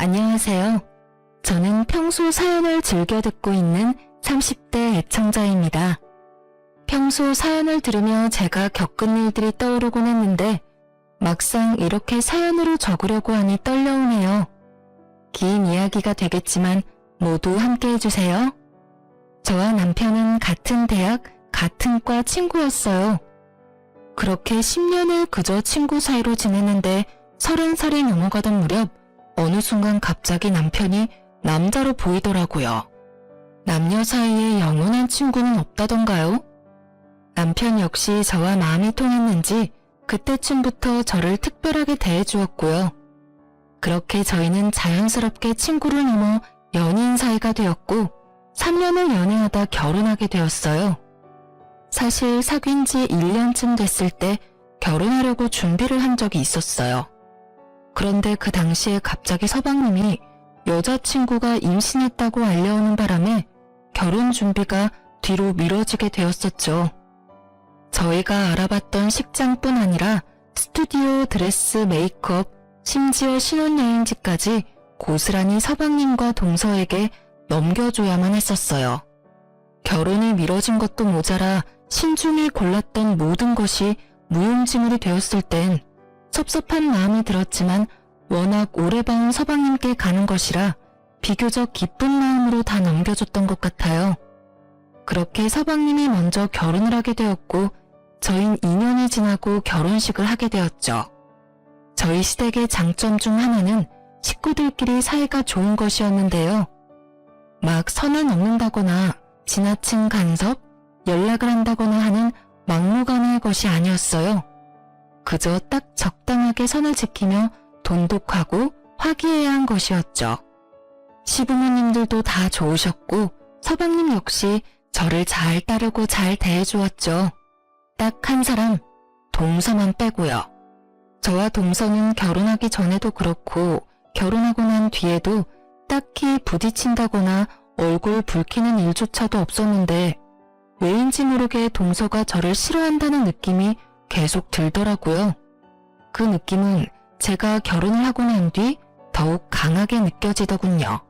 안녕하세요. 저는 평소 사연을 즐겨 듣고 있는 30대 애청자입니다. 평소 사연을 들으며 제가 겪은 일들이 떠오르곤 했는데 막상 이렇게 사연으로 적으려고 하니 떨려오네요. 긴 이야기가 되겠지만 모두 함께 해주세요. 저와 남편은 같은 대학, 같은 과 친구였어요. 그렇게 10년을 그저 친구 사이로 지냈는데 30살이 넘어가던 무렵 어느 순간 갑자기 남편이 남자로 보이더라고요. 남녀 사이에 영원한 친구는 없다던가요? 남편 역시 저와 마음이 통했는지 그때쯤부터 저를 특별하게 대해주었고요. 그렇게 저희는 자연스럽게 친구를 넘어 연인 사이가 되었고 3년을 연애하다 결혼하게 되었어요. 사실 사귄 지 1년쯤 됐을 때 결혼하려고 준비를 한 적이 있었어요. 그런데 그 당시에 갑자기 서방님이 여자친구가 임신했다고 알려오는 바람에 결혼 준비가 뒤로 미뤄지게 되었었죠. 저희가 알아봤던 식장뿐 아니라 스튜디오, 드레스, 메이크업, 심지어 신혼여행지까지 고스란히 서방님과 동서에게 넘겨줘야만 했었어요. 결혼이 미뤄진 것도 모자라 신중히 골랐던 모든 것이 무용지물이 되었을 땐 섭섭한 마음이 들었지만 워낙 오래 봐온 서방님께 가는 것이라 비교적 기쁜 마음으로 다 넘겨줬던 것 같아요. 그렇게 서방님이 먼저 결혼을 하게 되었고 저흰 2년이 지나고 결혼식을 하게 되었죠. 저희 시댁의 장점 중 하나는 식구들끼리 사이가 좋은 것이었는데요. 막 선을 넘는다거나 지나친 간섭, 연락을 한다거나 하는 막무가내의 것이 아니었어요. 그저 딱 적당하게 선을 지키며 돈독하고 화기애애한 것이었죠. 시부모님들도 다 좋으셨고 서방님 역시 저를 잘 따르고 잘 대해주었죠. 딱 한 사람, 동서만 빼고요. 저와 동서는 결혼하기 전에도 그렇고 결혼하고 난 뒤에도 딱히 부딪힌다거나 얼굴 붉히는 일조차도 없었는데 왜인지 모르게 동서가 저를 싫어한다는 느낌이 계속 들더라고요. 그 느낌은 제가 결혼을 하고 난 뒤 더욱 강하게 느껴지더군요.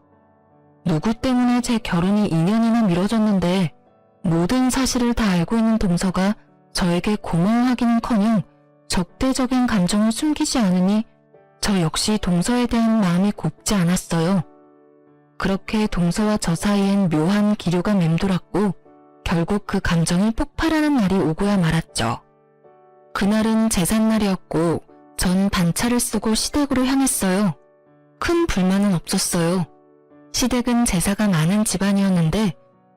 누구 때문에 제 결혼이 2년이나 미뤄졌는데 모든 사실을 다 알고 있는 동서가 저에게 고마워하기는커녕 적대적인 감정을 숨기지 않으니 저 역시 동서에 대한 마음이 곱지 않았어요. 그렇게 동서와 저 사이엔 묘한 기류가 맴돌았고 결국 그 감정이 폭발하는 날이 오고야 말았죠. 그날은 제삿날이었고 전 반차를 쓰고 시댁으로 향했어요. 큰 불만은 없었어요. 시댁은 제사가 많은 집안이었는데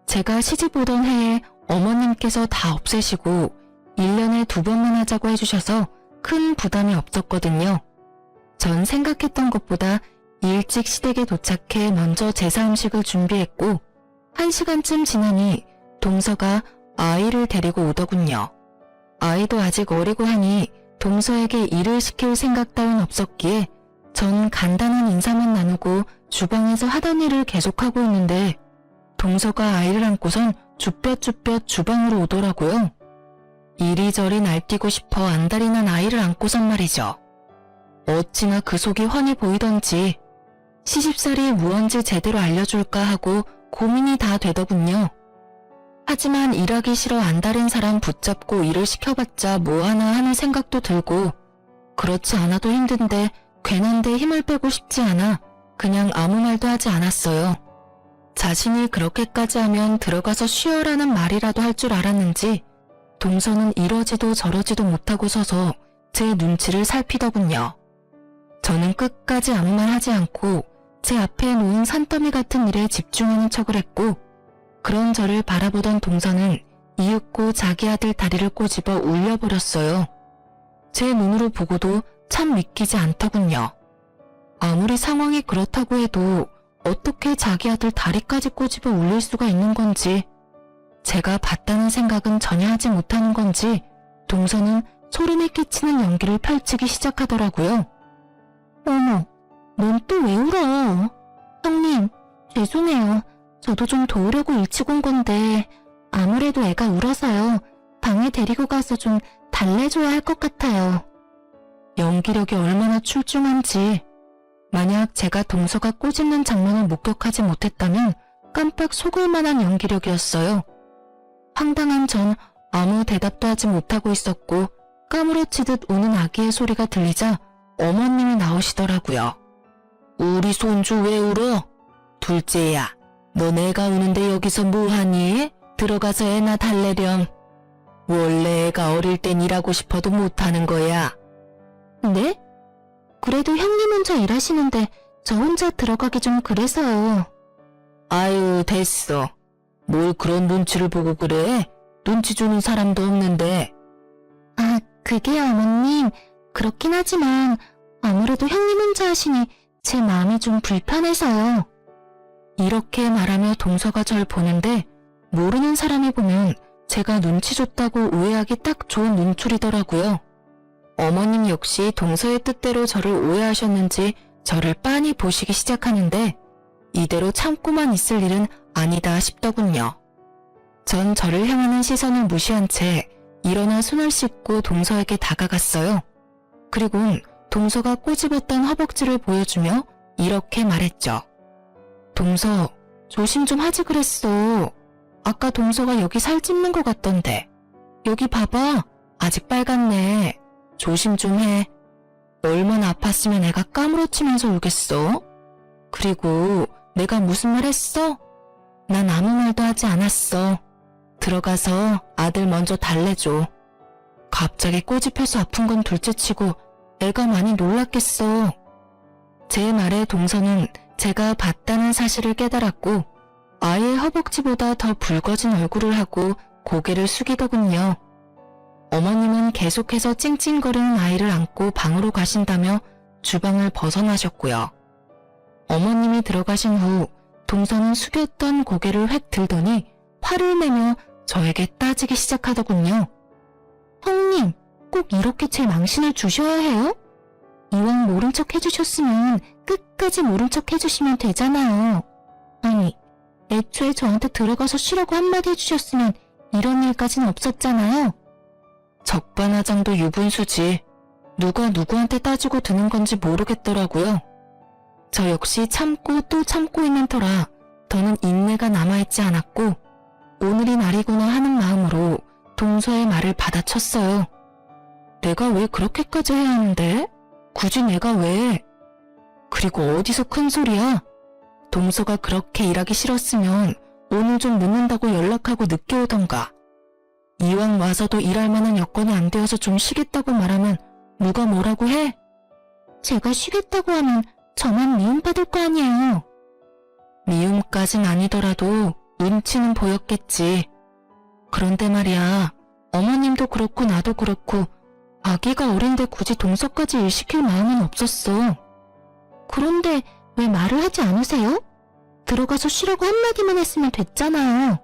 제가 시집 오던 해에 어머님께서 다 없애시고 1년에 2번만 하자고 해주셔서 큰 부담이 없었거든요. 전 생각했던 것보다 일찍 시댁에 도착해 먼저 제사 음식을 준비했고 1시간쯤 지나니 동서가 아이를 데리고 오더군요. 아이도 아직 어리고 하니 동서에게 일을 시킬 생각 따윈 없었기에 전 간단한 인사만 나누고 주방에서 하던 일을 계속하고 있는데 동서가 아이를 안고선 쭈뼛쭈뼛 주방으로 오더라고요. 이리저리 날뛰고 싶어 안달이 난 아이를 안고선 말이죠. 어찌나 그 속이 훤히 보이던지 시집살이 무언지 제대로 알려줄까 하고 고민이 다 되더군요. 하지만 일하기 싫어 안달인 사람 붙잡고 일을 시켜봤자 뭐하나 하는 생각도 들고 그렇지 않아도 힘든데 괜한데 힘을 빼고 싶지 않아 그냥 아무 말도 하지 않았어요. 자신이 그렇게까지 하면 들어가서 쉬어라는 말이라도 할 줄 알았는지 동서는 이러지도 저러지도 못하고 서서 제 눈치를 살피더군요. 저는 끝까지 아무 말 하지 않고 제 앞에 놓인 산더미 같은 일에 집중하는 척을 했고 그런 저를 바라보던 동서는 이윽고 자기 아들 다리를 꼬집어 울려버렸어요. 제 눈으로 보고도 참 믿기지 않더군요. 아무리 상황이 그렇다고 해도 어떻게 자기 아들 다리까지 꼬집어 울릴 수가 있는 건지 제가 봤다는 생각은 전혀 하지 못하는 건지 동서는 소름이 끼치는 연기를 펼치기 시작하더라고요. 어머, 넌 또 왜 울어? 형님, 죄송해요. 저도 좀 도우려고 일찍 온 건데 아무래도 애가 울어서요. 방에 데리고 가서 좀 달래줘야 할 것 같아요. 연기력이 얼마나 출중한지 만약 제가 동서가 꼬집는 장면을 목격하지 못했다면 깜빡 속을 만한 연기력이었어요. 황당한 전 아무 대답도 하지 못하고 있었고 까무러치듯 우는 아기의 소리가 들리자 어머님이 나오시더라고요. 우리 손주 왜 울어? 둘째야, 너 내가 우는데 여기서 뭐하니? 들어가서 애나 달래렴. 원래 애가 어릴 땐 일하고 싶어도 못하는 거야. 네? 그래도 형님 혼자 일하시는데 저 혼자 들어가기 좀 그래서요. 아유, 됐어. 뭘 그런 눈치를 보고 그래? 눈치 주는 사람도 없는데. 아, 그게요, 어머님. 그렇긴 하지만 아무래도 형님 혼자 하시니 제 마음이 좀 불편해서요. 이렇게 말하며 동서가 절 보는데 모르는 사람이 보면 제가 눈치 줬다고 오해하기 딱 좋은 눈초리더라고요. 어머님 역시 동서의 뜻대로 저를 오해하셨는지 저를 빤히 보시기 시작하는데 이대로 참고만 있을 일은 아니다 싶더군요. 전 저를 향하는 시선을 무시한 채 일어나 손을 씻고 동서에게 다가갔어요. 그리곤 동서가 꼬집었던 허벅지를 보여주며 이렇게 말했죠. 동서, 조심 좀 하지 그랬어. 아까 동서가 여기 살 찝는 것 같던데. 여기 봐봐. 아직 빨갛네. 조심 좀 해. 얼마나 아팠으면 애가 까무러치면서 울겠어? 그리고 내가 무슨 말 했어? 난 아무 말도 하지 않았어. 들어가서 아들 먼저 달래줘. 갑자기 꼬집혀서 아픈 건 둘째치고 애가 많이 놀랐겠어. 제 말에 동서는 제가 봤다는 사실을 깨달았고 아이의 허벅지보다 더 붉어진 얼굴을 하고 고개를 숙이더군요. 어머님은 계속해서 찡찡거리는 아이를 안고 방으로 가신다며 주방을 벗어나셨고요. 어머님이 들어가신 후 동서는 숙였던 고개를 획 들더니 화를 내며 저에게 따지기 시작하더군요. 형님, 꼭 이렇게 제 망신을 주셔야 해요? 이왕 모른 척 해주셨으면 끝까지 모른 척 해주시면 되잖아요. 아니, 애초에 저한테 들어가서 쉬라고 한마디 해주셨으면 이런 일까진 없었잖아요. 적반하장도 유분수지. 누가 누구한테 따지고 드는 건지 모르겠더라고요. 저 역시 참고 또 참고 있는 터라 더는 인내가 남아있지 않았고 오늘이 날이구나 하는 마음으로 동서의 말을 받아쳤어요. 내가 왜 그렇게까지 해야 하는데? 굳이 내가 왜? 그리고 어디서 큰 소리야? 동서가 그렇게 일하기 싫었으면 오늘 좀 늦는다고 연락하고 늦게 오던가. 이왕 와서도 일할 만한 여건이 안 되어서 좀 쉬겠다고 말하면 누가 뭐라고 해? 제가 쉬겠다고 하면 저만 미움받을 거 아니에요. 미움까진 아니더라도 눈치는 보였겠지. 그런데 말이야, 어머님도 그렇고 나도 그렇고 아기가 어린데 굳이 동서까지 일 시킬 마음은 없었어. 그런데 왜 말을 하지 않으세요? 들어가서 쉬라고 한마디만 했으면 됐잖아요.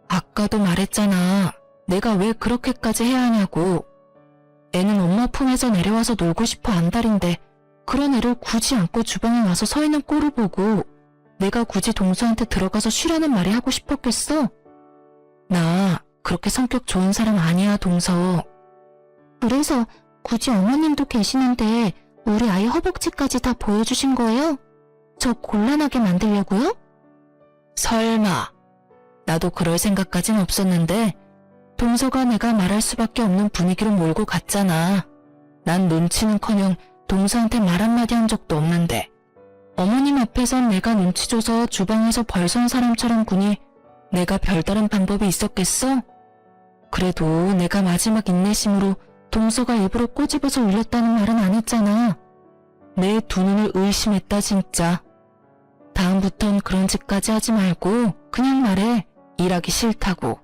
아까도 말했잖아. 내가 왜 그렇게까지 해야 하냐고. 애는 엄마 품에서 내려와서 놀고 싶어 안달인데 그런 애를 굳이 안고 주방에 와서 서 있는 꼴을 보고 내가 굳이 동서한테 들어가서 쉬라는 말이 하고 싶었겠어? 나 그렇게 성격 좋은 사람 아니야, 동서. 그래서 굳이 어머님도 계시는데 우리 아이 허벅지까지 다 보여주신 거예요? 저 곤란하게 만들려고요? 설마. 나도 그럴 생각까진 없었는데 동서가 내가 말할 수밖에 없는 분위기로 몰고 갔잖아. 난 눈치는커녕 동서한테 말 한마디 한 적도 없는데 어머님 앞에선 내가 눈치 줘서 주방에서 벌선 사람처럼 구니 내가 별다른 방법이 있었겠어? 그래도 내가 마지막 인내심으로 동서가 일부러 꼬집어서 울렸다는 말은 안 했잖아. 내 두 눈을 의심했다 진짜. 다음부턴 그런 짓까지 하지 말고 그냥 말해. 일하기 싫다고.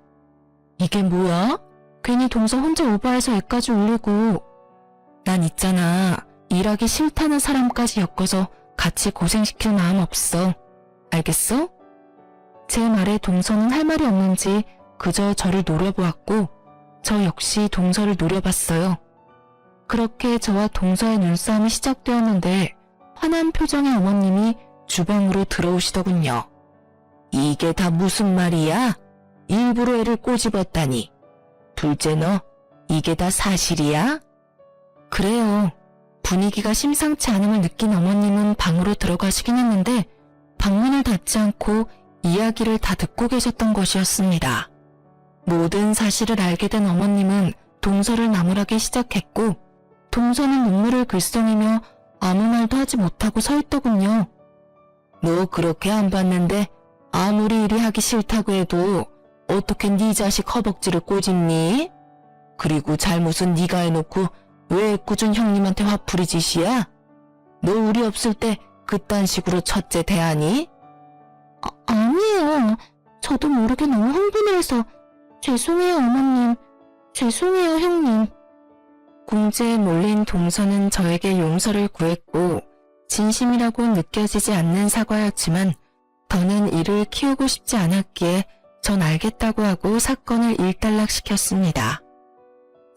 이게 뭐야? 괜히 동서 혼자 오버해서 애까지 울리고. 난 있잖아. 일하기 싫다는 사람까지 엮어서 같이 고생시킬 마음 없어. 알겠어? 제 말에 동서는 할 말이 없는지 그저 저를 노려보았고 저 역시 동서를 노려봤어요. 그렇게 저와 동서의 눈싸움이 시작되었는데 화난 표정의 어머님이 주방으로 들어오시더군요. 이게 다 무슨 말이야? 일부러 애를 꼬집었다니. 둘째 너, 이게 다 사실이야? 그래요. 분위기가 심상치 않음을 느낀 어머님은 방으로 들어가시긴 했는데 방문을 닫지 않고 이야기를 다 듣고 계셨던 것이었습니다. 모든 사실을 알게 된 어머님은 동서를 나무라기 시작했고 동서는 눈물을 글썽이며 아무 말도 하지 못하고 서 있더군요. 너 그렇게 안 봤는데 아무리 일이 하기 싫다고 해도 어떻게 네 자식 허벅지를 꼬집니? 그리고 잘못은 네가 해놓고 왜 꾸준 형님한테 화풀이 짓이야? 너 우리 없을 때 그딴 식으로 첫째 대하니? 아니에요. 저도 모르게 너무 흥분해서 죄송해요 어머님. 죄송해요 형님. 궁지에 몰린 동서는 저에게 용서를 구했고 진심이라고 느껴지지 않는 사과였지만 더는 이를 키우고 싶지 않았기에 전 알겠다고 하고 사건을 일단락시켰습니다.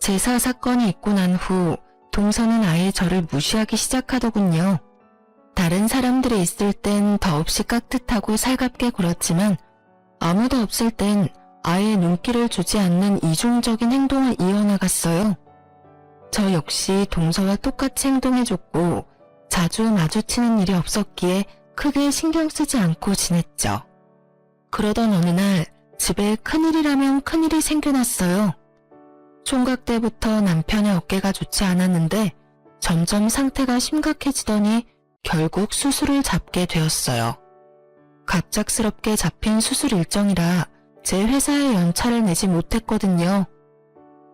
제사 사건이 있고 난 후 동서는 아예 저를 무시하기 시작하더군요. 다른 사람들이 있을 땐 더없이 깍듯하고 살갑게 굴었지만 아무도 없을 땐 아예 눈길을 주지 않는 이중적인 행동을 이어나갔어요. 저 역시 동서와 똑같이 행동해줬고 자주 마주치는 일이 없었기에 크게 신경 쓰지 않고 지냈죠. 그러던 어느 날 집에 큰일이라면 큰일이 생겨났어요. 총각 때부터 남편의 어깨가 좋지 않았는데 점점 상태가 심각해지더니 결국 수술을 잡게 되었어요. 갑작스럽게 잡힌 수술 일정이라 제 회사에 연차를 내지 못했거든요.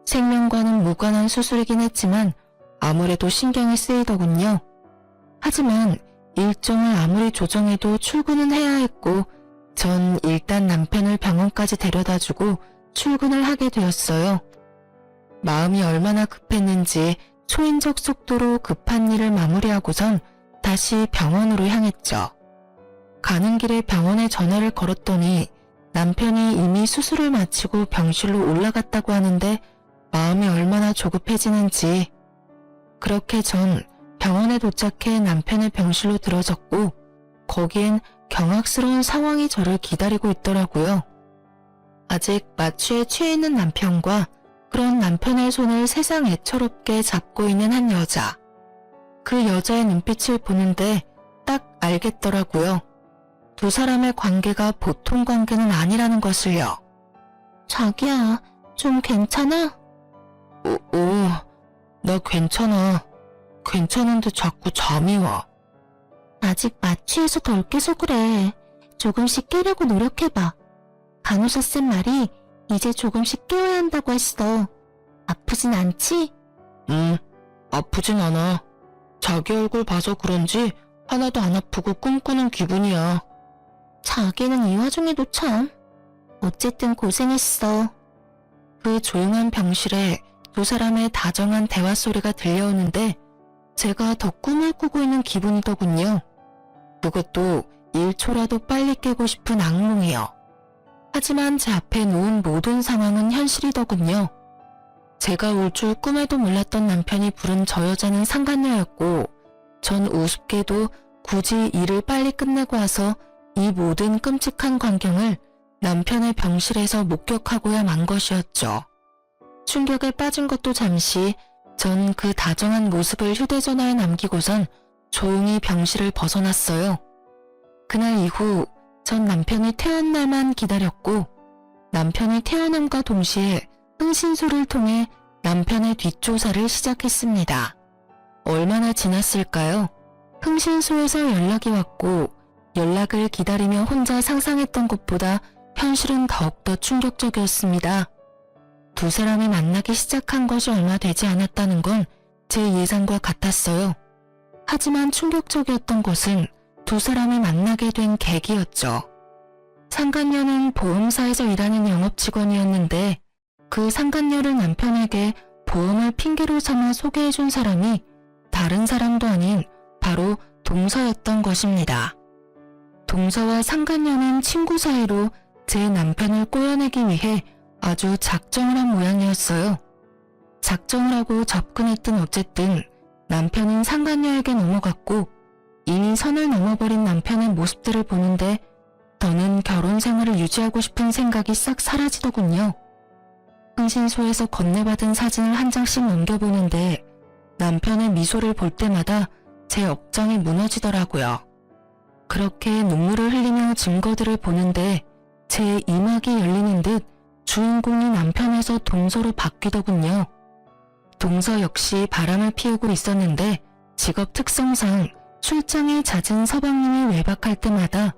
생명과는 무관한 수술이긴 했지만 아무래도 신경이 쓰이더군요. 하지만 일정을 아무리 조정해도 출근은 해야 했고 전 일단 남편을 병원까지 데려다주고 출근을 하게 되었어요. 마음이 얼마나 급했는지 초인적 속도로 급한 일을 마무리하고선 다시 병원으로 향했죠. 가는 길에 병원에 전화를 걸었더니 남편이 이미 수술을 마치고 병실로 올라갔다고 하는데 마음이 얼마나 조급해지는지. 그렇게 전 병원에 도착해 남편의 병실로 들어섰고 거기엔 경악스러운 상황이 저를 기다리고 있더라고요. 아직 마취에 취해 있는 남편과 그런 남편의 손을 세상 애처롭게 잡고 있는 한 여자. 그 여자의 눈빛을 보는데 딱 알겠더라고요. 두 사람의 관계가 보통 관계는 아니라는 것을요. 자기야, 좀 괜찮아? 나 괜찮아. 괜찮은데 자꾸 잠이 와. 아직 마취해서 덜 깨서 그래. 조금씩 깨려고 노력해봐. 간호사 쌤 말이 이제 조금씩 깨워야 한다고 했어. 아프진 않지? 아프진 않아. 자기 얼굴 봐서 그런지 하나도 안 아프고 꿈꾸는 기분이야. 자기는 이 와중에도 참. 어쨌든 고생했어. 그 조용한 병실에 두 사람의 다정한 대화 소리가 들려오는데 제가 더 꿈을 꾸고 있는 기분이더군요. 그것도 1초라도 빨리 깨고 싶은 악몽이요. 하지만 제 앞에 놓은 모든 상황은 현실이더군요. 제가 올 줄 꿈에도 몰랐던 남편이 부른 저 여자는 상간녀였고 전 우습게도 굳이 일을 빨리 끝내고 와서 이 모든 끔찍한 광경을 남편의 병실에서 목격하고야 만 것이었죠. 충격에 빠진 것도 잠시 전 그 다정한 모습을 휴대전화에 남기고선 조용히 병실을 벗어났어요. 그날 이후 전 남편이 태어난 날만 기다렸고 남편이 태어남과 동시에 흥신소를 통해 남편의 뒷조사를 시작했습니다. 얼마나 지났을까요? 흥신소에서 연락이 왔고 연락을 기다리며 혼자 상상했던 것보다 현실은 더욱더 충격적이었습니다. 두 사람이 만나기 시작한 것이 얼마 되지 않았다는 건 제 예상과 같았어요. 하지만 충격적이었던 것은 두 사람이 만나게 된 계기였죠. 상간녀는 보험사에서 일하는 영업직원이었는데 그 상간녀를 남편에게 보험을 핑계로 삼아 소개해준 사람이 다른 사람도 아닌 바로 동서였던 것입니다. 동서와 상간녀는 친구 사이로 제 남편을 꼬여내기 위해 아주 작정을 한 모양이었어요. 작정을 하고 접근했든 어쨌든 남편은 상간녀에게 넘어갔고 이미 선을 넘어버린 남편의 모습들을 보는데 더는 결혼 생활을 유지하고 싶은 생각이 싹 사라지더군요. 흥신소에서 건네받은 사진을 한 장씩 넘겨보는데 남편의 미소를 볼 때마다 제 억장이 무너지더라고요. 그렇게 눈물을 흘리며 증거들을 보는데 제 이막이 열리는 듯 주인공이 남편에서 동서로 바뀌더군요. 동서 역시 바람을 피우고 있었는데 직업 특성상 출장이 잦은 서방님이 외박할 때마다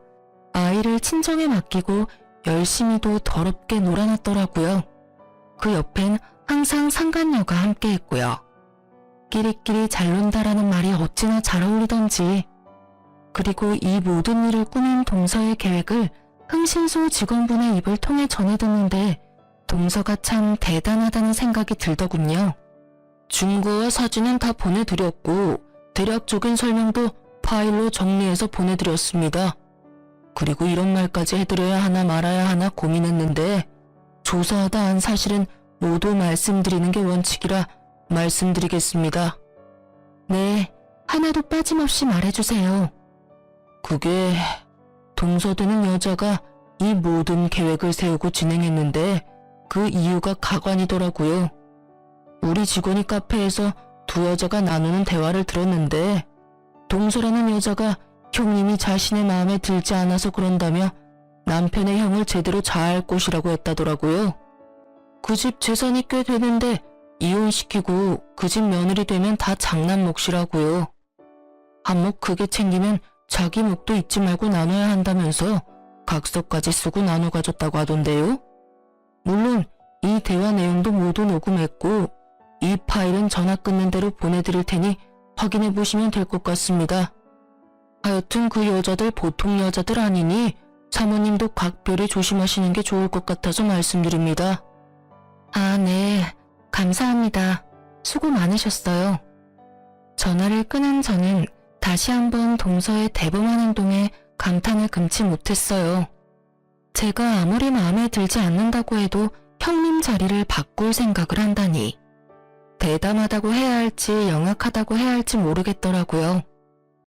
아이를 친정에 맡기고 열심히도 더럽게 놀아놨더라고요. 그 옆엔 항상 상간녀가 함께했고요. 끼리끼리 잘 논다라는 말이 어찌나 잘 어울리던지. 그리고 이 모든 일을 꾸민 동서의 계획을 흥신소 직원분의 입을 통해 전해 듣는데 동서가 참 대단하다는 생각이 들더군요. 증거와 사진은 다 보내드렸고 대략적인 설명도 파일로 정리해서 보내드렸습니다. 그리고 이런 말까지 해드려야 하나 말아야 하나 고민했는데 조사하다 한 사실은 모두 말씀드리는 게 원칙이라 말씀드리겠습니다. 네, 하나도 빠짐없이 말해주세요. 그게 동서되는 여자가 이 모든 계획을 세우고 진행했는데 그 이유가 가관이더라고요. 우리 직원이 카페에서 두 여자가 나누는 대화를 들었는데 동서라는 여자가 형님이 자신의 마음에 들지 않아서 그런다며 남편의 형을 제대로 자할 곳이라고 했다더라고요. 그 집 재산이 꽤 되는데 이혼시키고 그 집 며느리 되면 다 장남 몫이라고요. 한 몫 크게 챙기면 자기 몫도 잊지 말고 나눠야 한다면서 각서까지 쓰고 나눠 가졌다고 하던데요. 물론 이 대화 내용도 모두 녹음했고 이 파일은 전화 끊는 대로 보내드릴 테니 확인해 보시면 될 것 같습니다. 하여튼 그 여자들 보통 여자들 아니니 사모님도 각별히 조심하시는 게 좋을 것 같아서 말씀드립니다. 아, 네. 감사합니다. 수고 많으셨어요. 전화를 끊은 저는 다시 한번 동서의 대범한 행동에 감탄을 금치 못했어요. 제가 아무리 마음에 들지 않는다고 해도 형님 자리를 바꿀 생각을 한다니. 대담하다고 해야 할지 영악하다고 해야 할지 모르겠더라고요.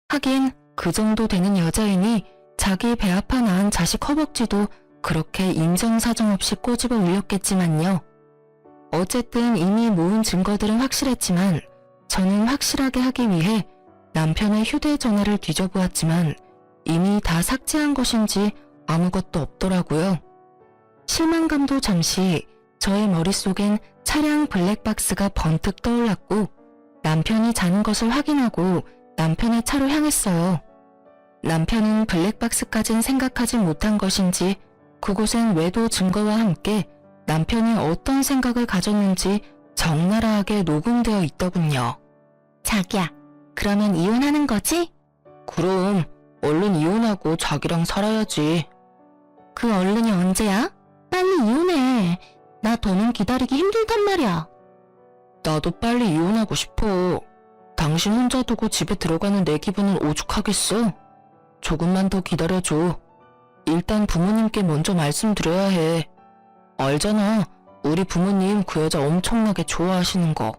하긴 그 정도 되는 여자이니 자기 배 아파 낳은 자식 허벅지도 그렇게 인정사정 없이 꼬집어 올렸겠지만요. 어쨌든 이미 모은 증거들은 확실했지만 저는 확실하게 하기 위해 남편의 휴대전화를 뒤져보았지만 이미 다 삭제한 것인지 아무것도 없더라고요. 실망감도 잠시 저의 머릿속엔 차량 블랙박스가 번뜩 떠올랐고 남편이 자는 것을 확인하고 남편의 차로 향했어요. 남편은 블랙박스까진 생각하지 못한 것인지 그곳엔 외도 증거와 함께 남편이 어떤 생각을 가졌는지 적나라하게 녹음되어 있더군요. 자기야, 그러면 이혼하는 거지? 그럼 얼른 이혼하고 자기랑 살아야지. 그 얼른이 언제야? 빨리 이혼해. 나 더는 기다리기 힘들단 말이야. 나도 빨리 이혼하고 싶어. 당신 혼자 두고 집에 들어가는 내 기분은 오죽하겠어? 조금만 더 기다려줘. 일단 부모님께 먼저 말씀드려야 해. 알잖아. 우리 부모님 그 여자 엄청나게 좋아하시는 거.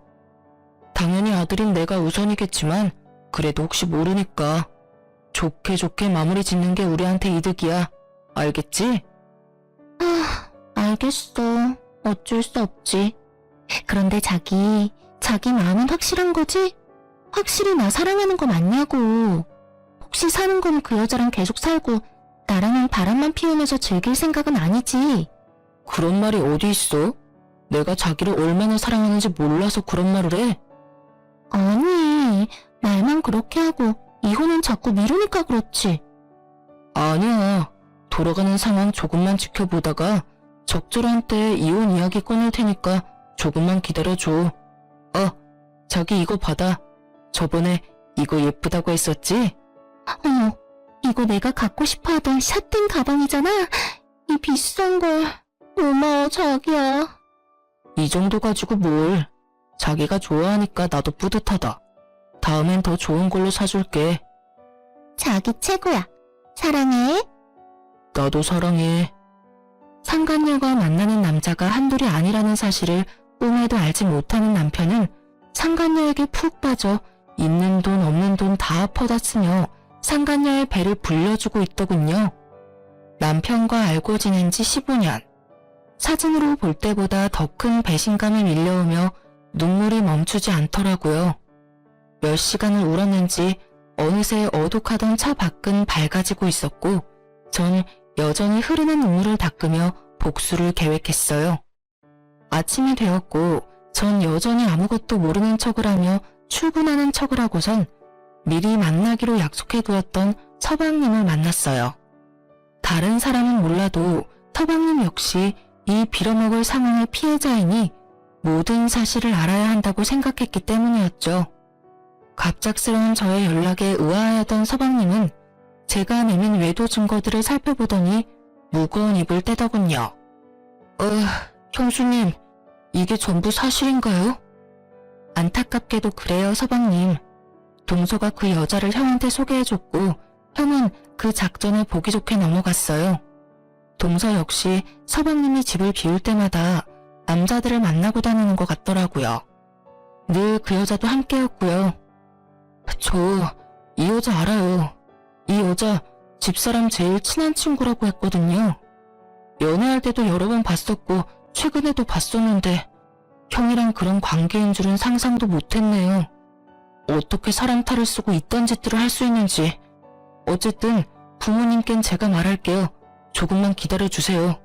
당연히 아들인 내가 우선이겠지만 그래도 혹시 모르니까 좋게 좋게 마무리 짓는 게 우리한테 이득이야. 알겠지? 알겠어. 어쩔 수 없지. 그런데 자기 마음은 확실한 거지? 확실히 나 사랑하는 거 맞냐고. 혹시 사는 건 그 여자랑 계속 살고 나랑은 바람만 피우면서 즐길 생각은 아니지? 그런 말이 어디 있어? 내가 자기를 얼마나 사랑하는지 몰라서 그런 말을 해? 아니, 말만 그렇게 하고 이혼은 자꾸 미루니까 그렇지. 아니야. 돌아가는 상황 조금만 지켜보다가 적절한 때에 이혼 이야기 꺼낼 테니까 조금만 기다려줘. 자기 이거 받아. 저번에 이거 예쁘다고 했었지? 이거 내가 갖고 싶어 하던 샷땡 가방이잖아. 이 비싼 걸. 고마워, 자기야. 이 정도 가지고 뭘. 자기가 좋아하니까 나도 뿌듯하다. 다음엔 더 좋은 걸로 사줄게. 자기 최고야. 사랑해. 나도 사랑해. 상간녀가 만나는 남자가 한둘이 아니라는 사실을 꿈에도 알지 못하는 남편은 상간녀에게 푹 빠져 있는 돈 없는 돈 다 퍼다 쓰며 상간녀의 배를 불려주고 있더군요. 남편과 알고 지낸 지 15년. 사진으로 볼 때보다 더 큰 배신감이 밀려오며 눈물이 멈추지 않더라고요. 몇 시간을 울었는지 어느새 어둑하던 차 밖은 밝아지고 있었고 전 여전히 흐르는 눈물을 닦으며 복수를 계획했어요. 아침이 되었고 전 여전히 아무것도 모르는 척을 하며 출근하는 척을 하고선 미리 만나기로 약속해두었던 서방님을 만났어요. 다른 사람은 몰라도 서방님 역시 이 빌어먹을 상황의 피해자이니 모든 사실을 알아야 한다고 생각했기 때문이었죠. 갑작스러운 저의 연락에 의아해하던 서방님은 제가 내민 외도 증거들을 살펴보더니 무거운 입을 떼더군요. 형수님, 이게 전부 사실인가요? 안타깝게도 그래요, 서방님. 동서가 그 여자를 형한테 소개해줬고 형은 그 작전을 보기 좋게 넘어갔어요. 동서 역시 서방님이 집을 비울 때마다 남자들을 만나고 다니는 것 같더라고요. 늘 그 여자도 함께였고요. 저 이 여자 알아요. 이 여자 집사람 제일 친한 친구라고 했거든요. 연애할 때도 여러 번 봤었고 최근에도 봤었는데 형이랑 그런 관계인 줄은 상상도 못했네요. 어떻게 사람 탈을 쓰고 이딴 짓들을 할 수 있는지. 어쨌든 부모님께는 제가 말할게요. 조금만 기다려주세요.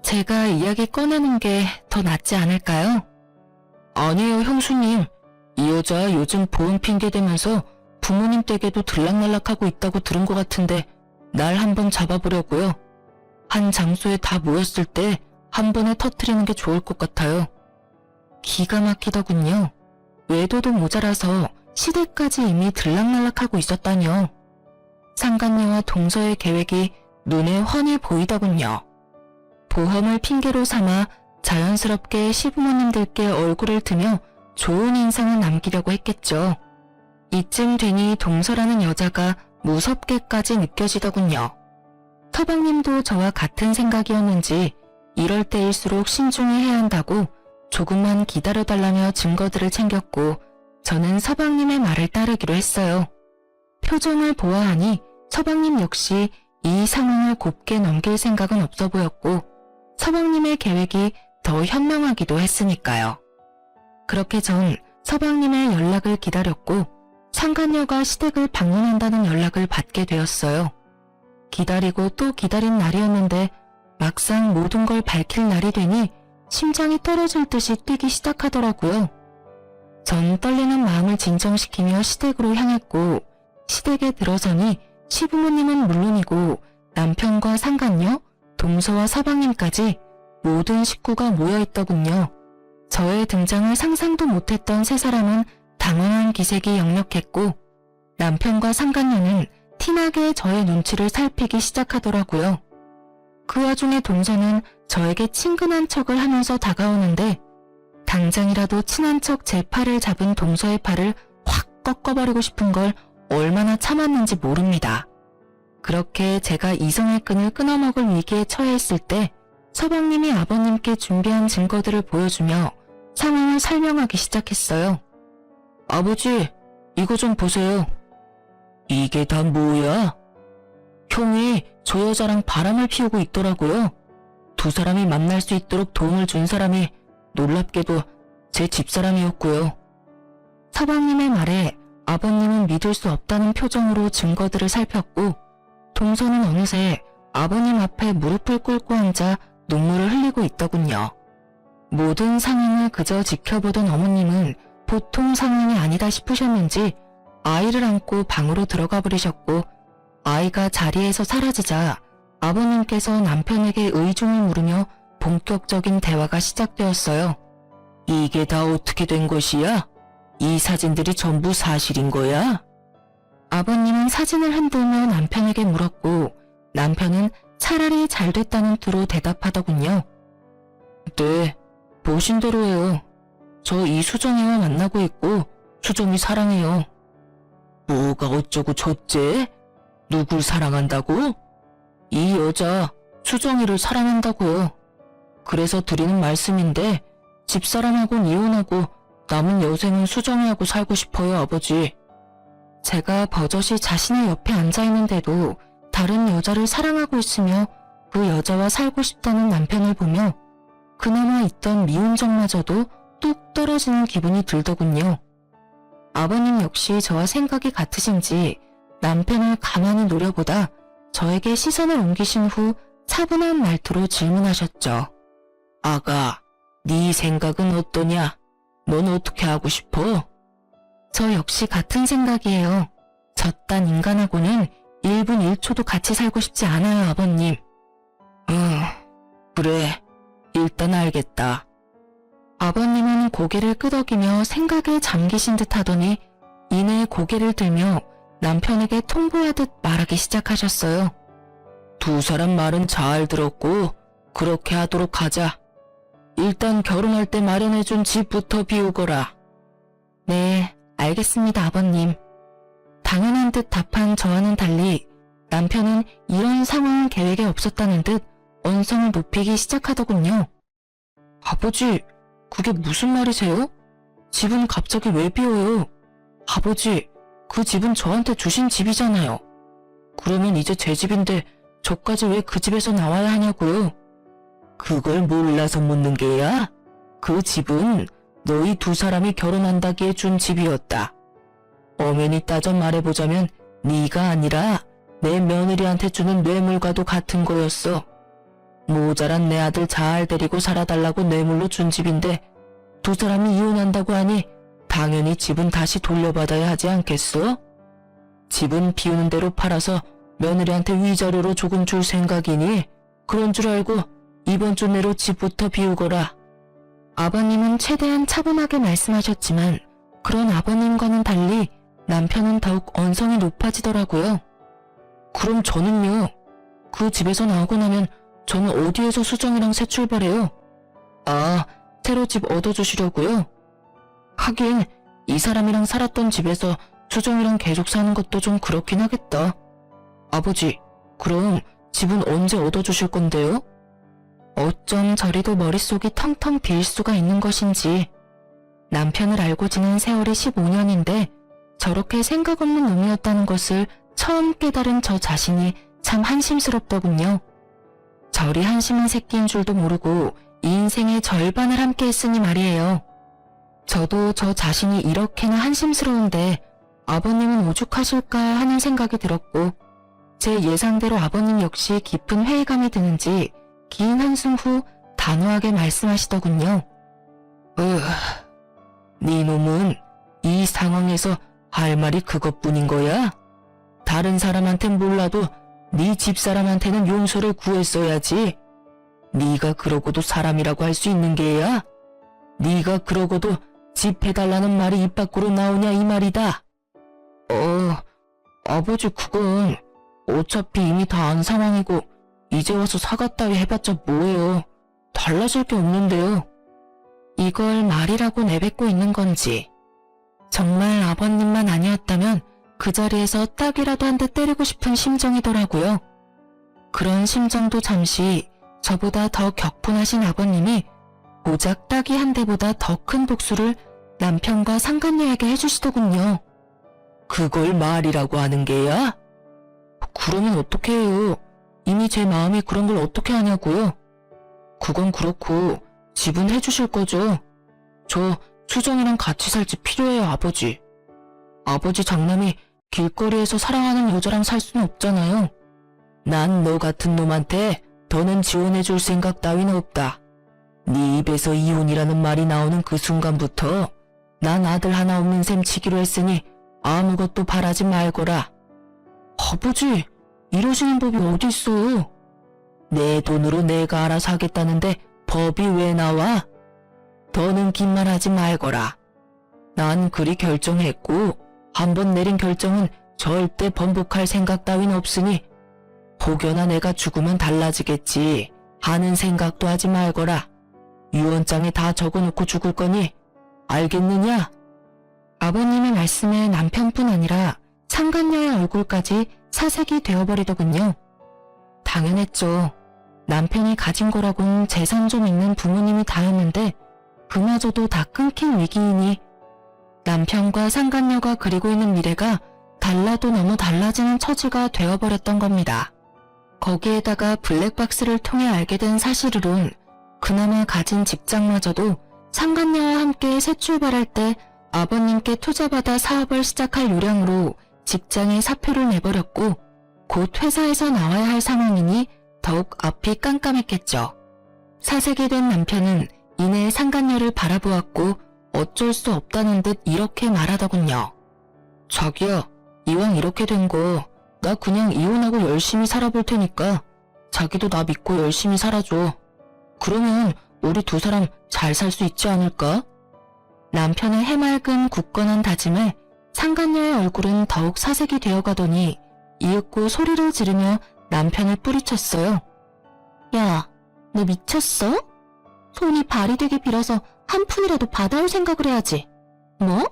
제가 이야기 꺼내는 게 더 낫지 않을까요? 아니에요, 형수님. 이 여자 요즘 보험 핑계 대면서 부모님 댁에도 들락날락하고 있다고 들은 것 같은데 날 한번 잡아보려고요. 한 장소에 다 모였을 때 한 번에 터뜨리는 게 좋을 것 같아요. 기가 막히더군요. 외도도 모자라서 시댁까지 이미 들락날락하고 있었다뇨. 상간녀와 동서의 계획이 눈에 훤히 보이더군요. 보험을 핑계로 삼아 자연스럽게 시부모님들께 얼굴을 드며 좋은 인상을 남기려고 했겠죠. 이쯤 되니 동서라는 여자가 무섭게까지 느껴지더군요. 서방님도 저와 같은 생각이었는지 이럴 때일수록 신중히 해야 한다고 조금만 기다려달라며 증거들을 챙겼고 저는 서방님의 말을 따르기로 했어요. 표정을 보아하니 서방님 역시 이 상황을 곱게 넘길 생각은 없어 보였고 서방님의 계획이 더 현명하기도 했으니까요. 그렇게 전 서방님의 연락을 기다렸고 상간녀가 시댁을 방문한다는 연락을 받게 되었어요. 기다리고 또 기다린 날이었는데 막상 모든 걸 밝힐 날이 되니 심장이 떨어질 듯이 뛰기 시작하더라고요. 전 떨리는 마음을 진정시키며 시댁으로 향했고 시댁에 들어서니 시부모님은 물론이고 남편과 상간녀, 동서와 서방님까지 모든 식구가 모여있더군요. 저의 등장을 상상도 못했던 세 사람은 당황한 기색이 역력했고 남편과 상간녀는 티나게 저의 눈치를 살피기 시작하더라고요. 그 와중에 동서는 저에게 친근한 척을 하면서 다가오는데 당장이라도 친한 척 제 팔을 잡은 동서의 팔을 확 꺾어버리고 싶은 걸 얼마나 참았는지 모릅니다. 그렇게 제가 이성의 끈을 끊어먹을 위기에 처해 있을 때 서방님이 아버님께 준비한 증거들을 보여주며 상황을 설명하기 시작했어요. 아버지, 이거 좀 보세요. 이게 다 뭐야? 형이 저 여자랑 바람을 피우고 있더라고요. 두 사람이 만날 수 있도록 도움을 준 사람이 놀랍게도 제 집사람이었고요. 서방님의 말에 아버님은 믿을 수 없다는 표정으로 증거들을 살폈고 동서는 어느새 아버님 앞에 무릎을 꿇고 앉아 눈물을 흘리고 있더군요. 모든 상황을 그저 지켜보던 어머님은 보통 상황이 아니다 싶으셨는지 아이를 안고 방으로 들어가 버리셨고 아이가 자리에서 사라지자 아버님께서 남편에게 의중을 물으며 본격적인 대화가 시작되었어요. 이게 다 어떻게 된 것이야? 이 사진들이 전부 사실인 거야? 아버님은 사진을 흔들며 남편에게 물었고 남편은 차라리 잘 됐다는 투로 대답하더군요. 네, 보신 대로예요. 저 이 수정이와 만나고 있고 수정이 사랑해요. 뭐가 어쩌고 저째? 누굴 사랑한다고? 이 여자 수정이를 사랑한다고요. 그래서 드리는 말씀인데 집사람하고는 이혼하고 남은 여생은 수정이하고 살고 싶어요, 아버지. 제가 버젓이 자신의 옆에 앉아있는데도 다른 여자를 사랑하고 있으며 그 여자와 살고 싶다는 남편을 보며 그나마 있던 미운 정마저도 뚝 떨어지는 기분이 들더군요. 아버님 역시 저와 생각이 같으신지 남편을 가만히 노려보다 저에게 시선을 옮기신 후 차분한 말투로 질문하셨죠. 아가, 네 생각은 어떠냐? 넌 어떻게 하고 싶어? 저 역시 같은 생각이에요. 저딴 인간하고는 1분 1초도 같이 살고 싶지 않아요, 아버님. 그래. 일단 알겠다. 아버님은 고개를 끄덕이며 생각에 잠기신 듯 하더니 이내 고개를 들며 남편에게 통보하듯 말하기 시작하셨어요. 두 사람 말은 잘 들었고 그렇게 하도록 하자. 일단 결혼할 때 마련해준 집부터 비우거라. 네, 알겠습니다, 아버님. 당연한 듯 답한 저와는 달리 남편은 이런 상황은 계획에 없었다는 듯 언성을 높이기 시작하더군요. 아버지, 그게 무슨 말이세요? 집은 갑자기 왜 비워요? 아버지, 그 집은 저한테 주신 집이잖아요. 그러면 이제 제 집인데 저까지 왜 그 집에서 나와야 하냐고요? 그걸 몰라서 묻는 게야? 그 집은 너희 두 사람이 결혼한다기에 준 집이었다. 엄연히 따져 말해보자면 네가 아니라 내 며느리한테 주는 뇌물과도 같은 거였어. 모자란 내 아들 잘 데리고 살아달라고 뇌물로 준 집인데 두 사람이 이혼한다고 하니 당연히 집은 다시 돌려받아야 하지 않겠어? 집은 비우는 대로 팔아서 며느리한테 위자료로 조금 줄 생각이니 그런 줄 알고 이번 주 내로 집부터 비우거라. 아버님은 최대한 차분하게 말씀하셨지만 그런 아버님과는 달리 남편은 더욱 언성이 높아지더라고요. 그럼 저는요? 그 집에서 나오고 나면 저는 어디에서 수정이랑 새 출발해요? 아, 새로 집 얻어주시려고요? 하긴 이 사람이랑 살았던 집에서 수정이랑 계속 사는 것도 좀 그렇긴 하겠다. 아버지, 그럼 집은 언제 얻어주실 건데요? 어쩜 저리도 머릿속이 텅텅 비일 수가 있는 것인지. 남편을 알고 지낸 세월이 15년인데 저렇게 생각 없는 놈이었다는 것을 처음 깨달은 저 자신이 참 한심스럽더군요. 저리 한심한 새끼인 줄도 모르고 이 인생의 절반을 함께 했으니 말이에요. 저도 저 자신이 이렇게나 한심스러운데 아버님은 오죽하실까 하는 생각이 들었고 제 예상대로 아버님 역시 깊은 회의감이 드는지 긴 한숨 후 단호하게 말씀하시더군요. 네 놈은 이 상황에서 할 말이 그것뿐인 거야? 다른 사람한텐 몰라도 네 집사람한테는 용서를 구했어야지. 네가 그러고도 사람이라고 할 수 있는 게야? 네가 그러고도 집 해달라는 말이 입 밖으로 나오냐 이 말이다. 아버지 그건 어차피 이미 다 안 상황이고 이제 와서 사과 따위 해봤자 뭐예요. 달라질 게 없는데요. 이걸 말이라고 내뱉고 있는 건지 정말 아버님만 아니었다면 그 자리에서 딱이라도 한 대 때리고 싶은 심정이더라고요. 그런 심정도 잠시 저보다 더 격분하신 아버님이 고작 딱이 한 대보다 더 큰 복수를 남편과 상간녀에게 해주시더군요. 그걸 말이라고 하는 게야? 그러면 어떻게 해요? 이미 제 마음이 그런 걸 어떻게 하냐고요? 그건 그렇고 집은 해주실 거죠? 저 수정이랑 같이 살 집 필요해요, 아버지. 아버지 장남이 길거리에서 사랑하는 여자랑 살 수는 없잖아요. 난 너 같은 놈한테 더는 지원해줄 생각 따위는 없다. 네 입에서 이혼이라는 말이 나오는 그 순간부터 난 아들 하나 없는 셈 치기로 했으니 아무것도 바라지 말거라. 아버지, 이러시는 법이 어디 있어요? 내 돈으로 내가 알아서 하겠다는데 법이 왜 나와? 더는 긴 말 하지 말거라. 난 그리 결정했고 한번 내린 결정은 절대 번복할 생각 따윈 없으니 혹여나 내가 죽으면 달라지겠지 하는 생각도 하지 말거라. 유언장에 다 적어놓고 죽을 거니 알겠느냐? 아버님의 말씀에 남편뿐 아니라 상간녀의 얼굴까지 사색이 되어버리더군요. 당연했죠. 남편이 가진 거라곤 재산 좀 있는 부모님이 다였는데 그마저도 다 끊긴 위기이니 남편과 상간녀가 그리고 있는 미래가 달라도 너무 달라지는 처지가 되어버렸던 겁니다. 거기에다가 블랙박스를 통해 알게 된 사실으론 그나마 가진 직장마저도 상간녀와 함께 새 출발할 때 아버님께 투자받아 사업을 시작할 요량으로 직장에 사표를 내버렸고 곧 회사에서 나와야 할 상황이니 더욱 앞이 깜깜했겠죠. 사색이 된 남편은 이내 상간녀를 바라보았고 어쩔 수 없다는 듯 이렇게 말하더군요. 자기야, 이왕 이렇게 된 거 나 그냥 이혼하고 열심히 살아볼 테니까 자기도 나 믿고 열심히 살아줘. 그러면 우리 두 사람 잘 살 수 있지 않을까? 남편의 해맑은 굳건한 다짐에 상간녀의 얼굴은 더욱 사색이 되어가더니 이윽고 소리를 지르며 남편을 뿌리쳤어요. 야, 너 미쳤어? 손이 발이 되게 빌어서 한 푼이라도 받아올 생각을 해야지. 뭐?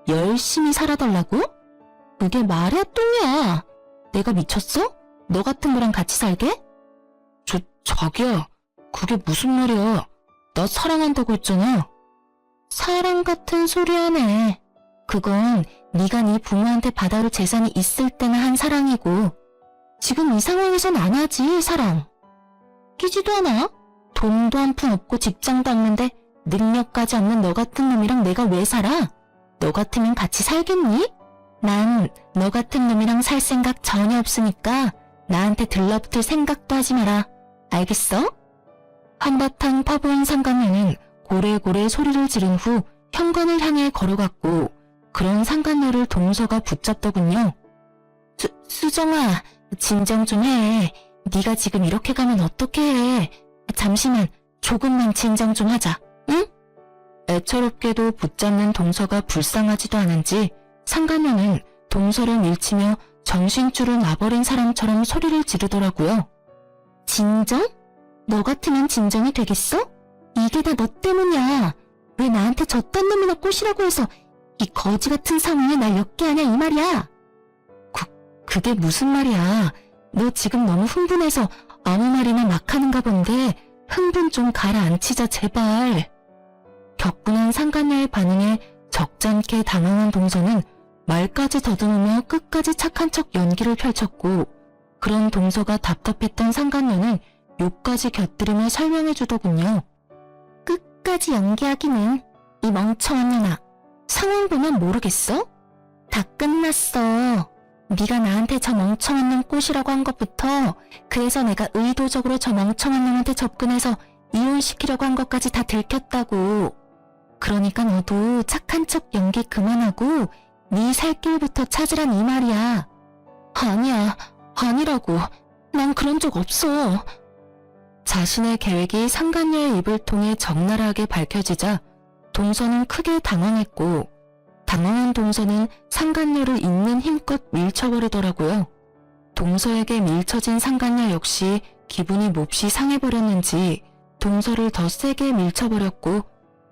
열심히 살아달라고? 그게 말이야 뚱이야. 내가 미쳤어? 너 같은 거랑 같이 살게? 자기야, 그게 무슨 말이야. 나 사랑한다고 했잖아. 사랑 같은 소리 하네. 그건 네가 네 부모한테 받아올 재산이 있을 때나 한 사랑이고 지금 이 상황에선 안 하지, 사랑. 끼지도 않아? 돈도 한 푼 없고 직장도 없는데 능력까지 없는 너 같은 놈이랑 내가 왜 살아? 너 같으면 같이 살겠니? 난 너 같은 놈이랑 살 생각 전혀 없으니까 나한테 들러붙을 생각도 하지 마라. 알겠어? 한바탕 파보인 상간녀는 고래고래 소리를 지른 후 현관을 향해 걸어갔고 그런 상간녀를 동서가 붙잡더군요. 수정아, 진정 좀 해. 네가 지금 이렇게 가면 어떻게 해. 잠시만, 조금만 진정 좀 하자, 응? 애처롭게도 붙잡는 동서가 불쌍하지도 않은지 상간녀는 동서를 밀치며 정신줄을 놔버린 사람처럼 소리를 지르더라고요. 진정? 너 같으면 진정이 되겠어? 이게 다 너 때문이야. 왜 나한테 저딴 놈이나 꼬시라고 해서 이 거지 같은 상황에 날 엮게 하냐 이 말이야. 그게 무슨 말이야. 너 지금 너무 흥분해서 아무 말이나 막 하는가 본데 흥분 좀 가라앉히자 제발. 격분한 상간녀의 반응에 적잖게 당황한 동서는 말까지 더듬으며 끝까지 착한 척 연기를 펼쳤고 그런 동서가 답답했던 상간녀는 욕까지 곁들이며 설명해 주더군요. 끝까지 연기하기는 이 멍청한 년아. 상황 보면 모르겠어? 다 끝났어. 네가 나한테 저 멍청한 놈 꼬시라고 한 것부터 그래서 내가 의도적으로 저 멍청한 놈한테 접근해서 이혼시키려고 한 것까지 다 들켰다고. 그러니까 너도 착한 척 연기 그만하고 네 살 길부터 찾으란 이 말이야. 아니야, 아니라고. 난 그런 적 없어. 자신의 계획이 상간녀의 입을 통해 적나라하게 밝혀지자 동서는 크게 당황했고 당황한 동서는 상간녀를 있는 힘껏 밀쳐버리더라고요. 동서에게 밀쳐진 상간녀 역시 기분이 몹시 상해버렸는지 동서를 더 세게 밀쳐버렸고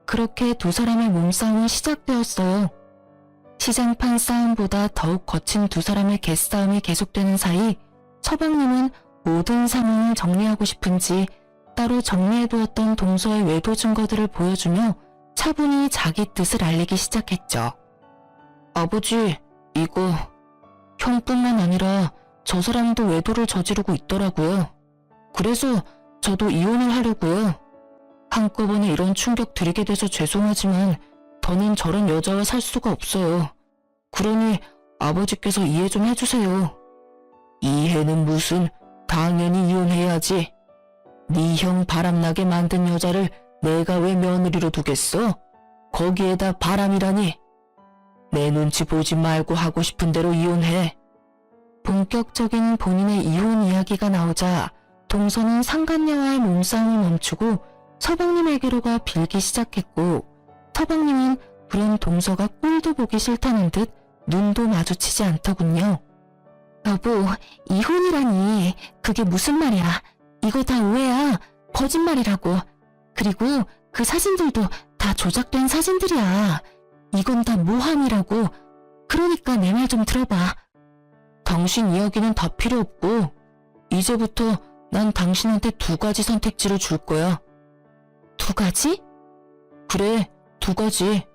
그렇게 두 사람의 몸싸움은 시작되었어요. 시장판 싸움보다 더욱 거친 두 사람의 개싸움이 계속되는 사이 서방님은 모든 상황을 정리하고 싶은지 따로 정리해두었던 동서의 외도 증거들을 보여주며 차분히 자기 뜻을 알리기 시작했죠. 아버지, 이거 형뿐만 아니라 저 사람도 외도를 저지르고 있더라고요. 그래서 저도 이혼을 하려고요. 한꺼번에 이런 충격 드리게 돼서 죄송하지만 더는 저런 여자와 살 수가 없어요. 그러니 아버지께서 이해 좀 해주세요. 이해는 무슨, 당연히 이혼해야지. 네 형 바람나게 만든 여자를 내가 왜 며느리로 두겠어? 거기에다 바람이라니. 내 눈치 보지 말고 하고 싶은 대로 이혼해. 본격적인 본인의 이혼 이야기가 나오자 동서는 상간녀와의 몸싸움을 멈추고 서방님에게로가 빌기 시작했고 서방님은 그런 동서가 꼴도 보기 싫다는 듯 눈도 마주치지 않더군요. 여보, 이혼이라니 그게 무슨 말이야. 이거 다 오해야. 거짓말이라고. 그리고 그 사진들도 다 조작된 사진들이야. 이건 다 모함이라고. 그러니까 내 말 좀 들어봐. 당신 이야기는 다 필요 없고 이제부터 난 당신한테 두 가지 선택지를 줄 거야. 두 가지? 그래, 두 가지.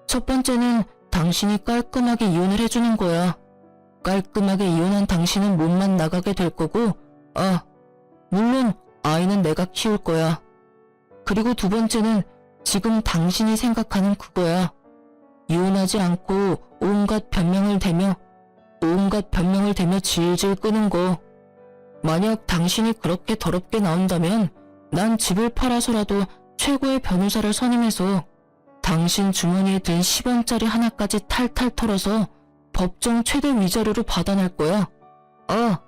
첫 번째는 당신이 깔끔하게 이혼을 해주는 거야. 깔끔하게 이혼한 당신은 몸만 나가게 될 거고, 물론 아이는 내가 키울 거야. 그리고 두 번째는 지금 당신이 생각하는 그거야. 이혼하지 않고 온갖 변명을 대며 질질 끄는 거. 만약 당신이 그렇게 더럽게 나온다면 난 집을 팔아서라도 최고의 변호사를 선임해서 당신 주머니에 든 10원짜리 하나까지 탈탈 털어서 법정 최대 위자료로 받아낼 거야. 아,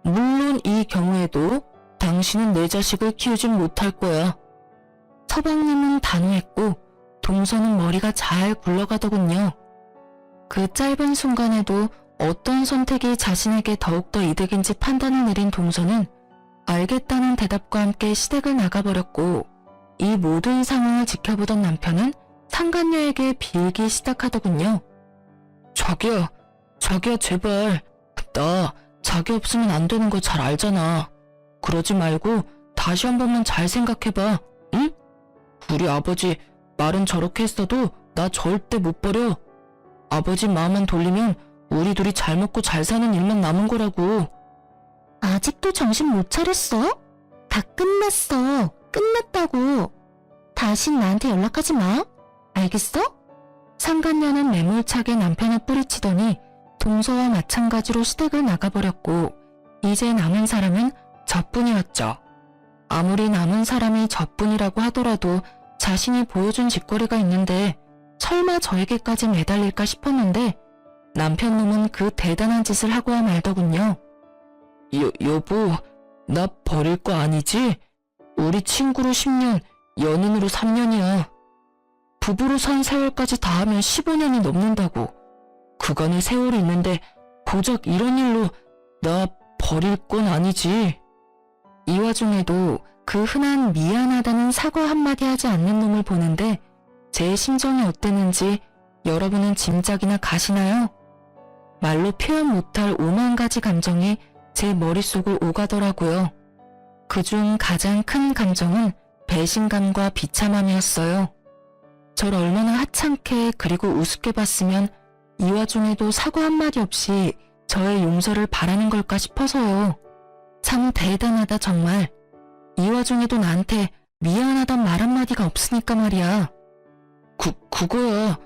물론 이 경우에도 당신은 내 자식을 키우진 못할 거야. 서방님은 단호했고 동서는 머리가 잘 굴러가더군요. 그 짧은 순간에도 어떤 선택이 자신에게 더욱더 이득인지 판단을 내린 동서는 알겠다는 대답과 함께 시댁을 나가버렸고, 이 모든 상황을 지켜보던 남편은 상간녀에게 빌기 시작하더군요. 자기야 제발. 나 자기 없으면 안 되는 거 잘 알잖아. 그러지 말고 다시 한 번만 잘 생각해봐. 응? 우리 아버지 말은 저렇게 했어도 나 절대 못 버려. 아버지 마음만 돌리면 우리 둘이 잘 먹고 잘 사는 일만 남은 거라고. 아직도 정신 못 차렸어? 다 끝났어. 끝났다고. 다신 나한테 연락하지 마. 알겠어? 상간녀는 매몰차게 남편을 뿌리치더니 동서와 마찬가지로 시댁을 나가버렸고, 이제 남은 사람은 저뿐이었죠. 아무리 남은 사람이 저뿐이라고 하더라도 자신이 보여준 짓거리가 있는데 설마 저에게까지 매달릴까 싶었는데 남편 놈은 그 대단한 짓을 하고야 말더군요. 여보, 나 버릴 거 아니지? 우리 친구로 10년, 연인으로 3년이야. 부부로 산 세월까지 다 하면 15년이 넘는다고. 그간의 세월이 있는데 고작 이런 일로 나 버릴 건 아니지. 이 와중에도 그 흔한 미안하다는 사과 한마디 하지 않는 놈을 보는데 제 심정이 어땠는지 여러분은 짐작이나 가시나요? 말로 표현 못할 5만 가지 감정이 제 머릿속을 오가더라고요. 그중 가장 큰 감정은 배신감과 비참함이었어요. 절 얼마나 하찮게 그리고 우습게 봤으면 이 와중에도 사과 한마디 없이 저의 용서를 바라는 걸까 싶어서요. 참 대단하다 정말. 이 와중에도 나한테 미안하단 말 한마디가 없으니까 말이야. 그거야.